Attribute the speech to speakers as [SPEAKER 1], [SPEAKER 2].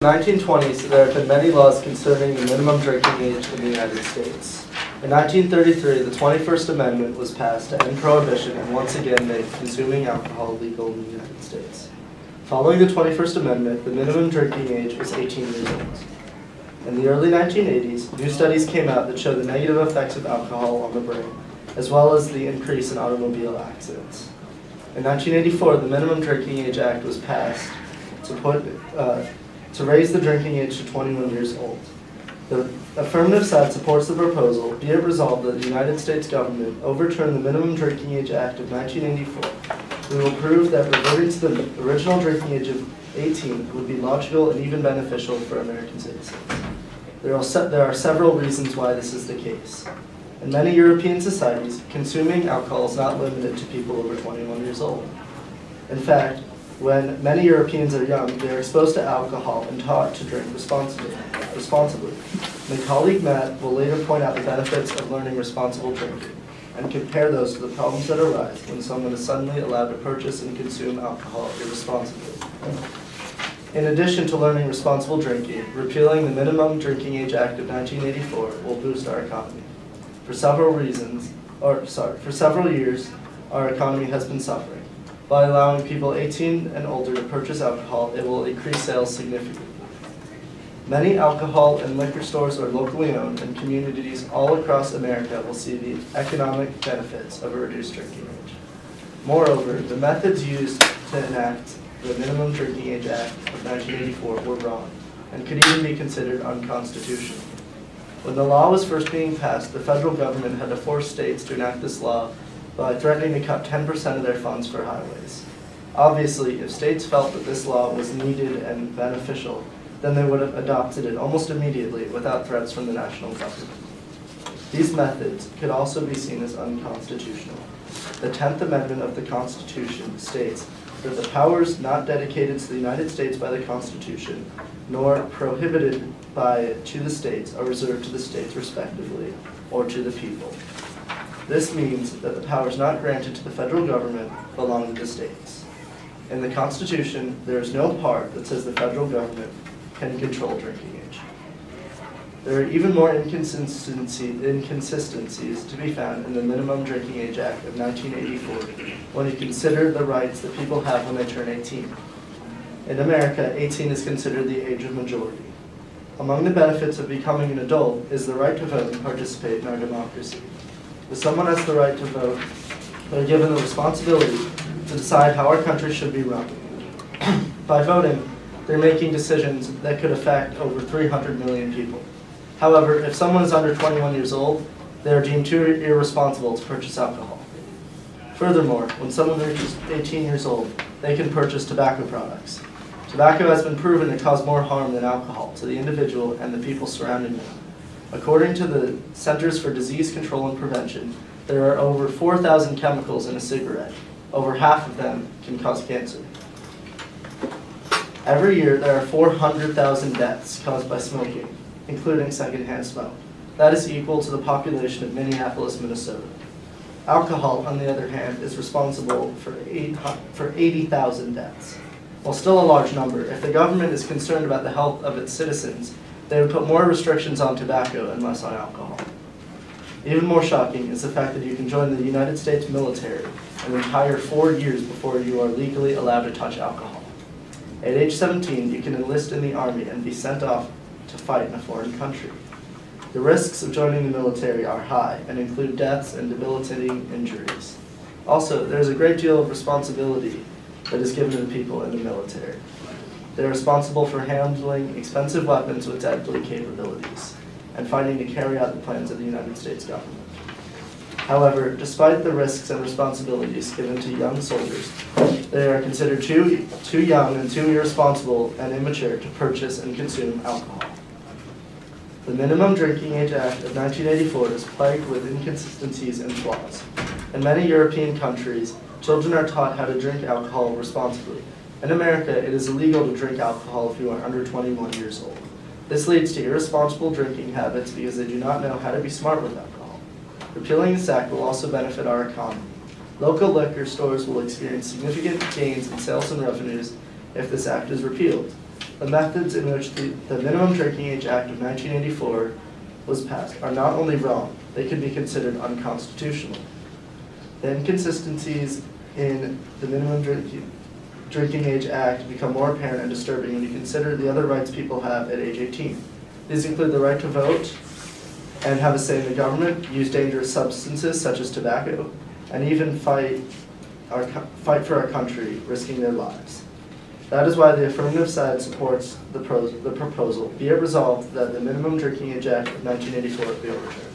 [SPEAKER 1] In the 1920s, there have been many laws concerning the minimum drinking age in the United States. In 1933, the 21st Amendment was passed to end prohibition and once again make consuming alcohol legal in the United States. Following the 21st Amendment, the minimum drinking age was 18 years old. In the early 1980s, new studies came out that showed the negative effects of alcohol on the brain, as well as the increase in automobile accidents. In 1984, the Minimum Drinking Age Act was passed to raise the drinking age to 21 years old. The affirmative side supports the proposal, be it resolved that the United States government overturn the Minimum Drinking Age Act of 1984. We will prove that reverting to the original drinking age of 18 would be logical and even beneficial for American citizens. There are several reasons why this is the case. In many European societies, consuming alcohol is not limited to people over 21 years old. In fact, when many Europeans are young, they are exposed to alcohol and taught to drink responsibly. My colleague Matt will later point out the benefits of learning responsible drinking and compare those to the problems that arise when someone is suddenly allowed to purchase and consume alcohol irresponsibly. In addition to learning responsible drinking, repealing the Minimum Drinking Age Act of 1984 will boost our economy. For several years, our economy has been suffering. By allowing people 18 and older to purchase alcohol, it will increase sales significantly. Many alcohol and liquor stores are locally owned, and communities all across America will see the economic benefits of a reduced drinking age. Moreover, the methods used to enact the Minimum Drinking Age Act of 1984 were wrong, and could even be considered unconstitutional. When the law was first being passed, the federal government had to force states to enact this law by threatening to cut 10% of their funds for highways. Obviously, if states felt that this law was needed and beneficial, then they would have adopted it almost immediately without threats from the national government. These methods could also be seen as unconstitutional. The 10th Amendment of the Constitution states that the powers not dedicated to the United States by the Constitution, nor prohibited to the states, are reserved to the states respectively, or to the people. This means that the powers not granted to the federal government belong to the states. In the Constitution, there is no part that says the federal government can control drinking age. There are even more inconsistencies to be found in the Minimum Drinking Age Act of 1984 when you consider the rights that people have when they turn 18. In America, 18 is considered the age of majority. Among the benefits of becoming an adult is the right to vote and participate in our democracy. If someone has the right to vote, they're given the responsibility to decide how our country should be run. By voting, they're making decisions that could affect over 300 million people. However, if someone is under 21 years old, they are deemed too irresponsible to purchase alcohol. Furthermore, when someone reaches 18 years old, they can purchase tobacco products. Tobacco has been proven to cause more harm than alcohol to the individual and the people surrounding them. According to the Centers for Disease Control and Prevention, there are over 4,000 chemicals in a cigarette. Over half of them can cause cancer. Every year, there are 400,000 deaths caused by smoking, including secondhand smoke. That is equal to the population of Minneapolis, Minnesota. Alcohol, on the other hand, is responsible for 80,000 deaths. While still a large number, if the government is concerned about the health of its citizens, they would put more restrictions on tobacco and less on alcohol. Even more shocking is the fact that you can join the United States military and retire 4 years before you are legally allowed to touch alcohol. At age 17, you can enlist in the Army and be sent off to fight in a foreign country. The risks of joining the military are high and include deaths and debilitating injuries. Also, there is a great deal of responsibility that is given to the people in the military. They are responsible for handling expensive weapons with deadly capabilities and fighting to carry out the plans of the United States government. However, despite the risks and responsibilities given to young soldiers, they are considered too young and too irresponsible and immature to purchase and consume alcohol. The Minimum Drinking Age Act of 1984 is plagued with inconsistencies and flaws. In many European countries, children are taught how to drink alcohol responsibly. In America, it is illegal to drink alcohol if you are under 21 years old. This leads to irresponsible drinking habits because they do not know how to be smart with alcohol. Repealing this act will also benefit our economy. Local liquor stores will experience significant gains in sales and revenues if this act is repealed. The methods in which the Minimum Drinking Age Act of 1984 was passed are not only wrong, they could be considered unconstitutional. The inconsistencies in the Minimum Drinking Age Act become more apparent and disturbing when you consider the other rights people have at age 18. These include the right to vote and have a say in the government, use dangerous substances such as tobacco, and even fight for our country, risking their lives. That is why the affirmative side supports the proposal. Be it resolved that the Minimum Drinking Age Act of 1984 be overturned.